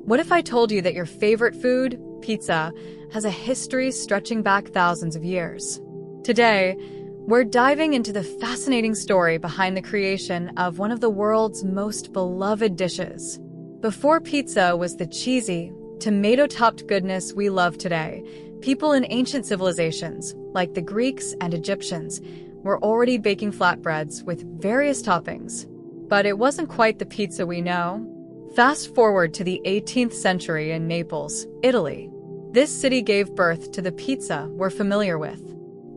What if I told you that your favorite food, pizza, has a history stretching back thousands of years? Today, we're diving into the fascinating story behind the creation of one of the world's most beloved dishes. Before pizza was the cheesy, tomato-topped goodness we love today, people in ancient civilizations, like the Greeks and Egyptians, were already baking flatbreads with various toppings. But it wasn't quite the pizza we know. Fast forward to the 18th century in Naples, Italy. This city gave birth to the pizza we're familiar with.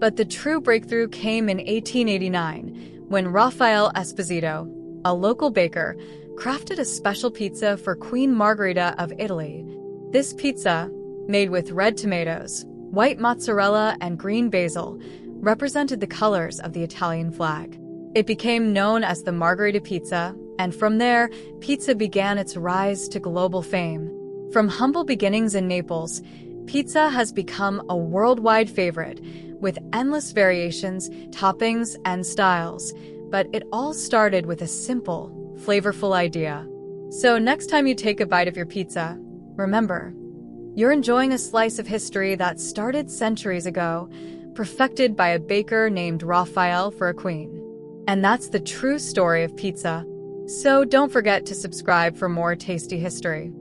But the true breakthrough came in 1889, when Raffaele Esposito, a local baker, crafted a special pizza for Queen Margherita of Italy. This pizza, made with red tomatoes, white mozzarella, and green basil, represented the colors of the Italian flag. It became known as the Margherita pizza, and from there, pizza began its rise to global fame. From humble beginnings in Naples, pizza has become a worldwide favorite, with endless variations, toppings, and styles. But it all started with a simple, flavorful idea. So next time you take a bite of your pizza, remember, you're enjoying a slice of history that started centuries ago, perfected by a baker named Raffaele for a queen. And that's the true story of pizza. So don't forget to subscribe for more tasty history.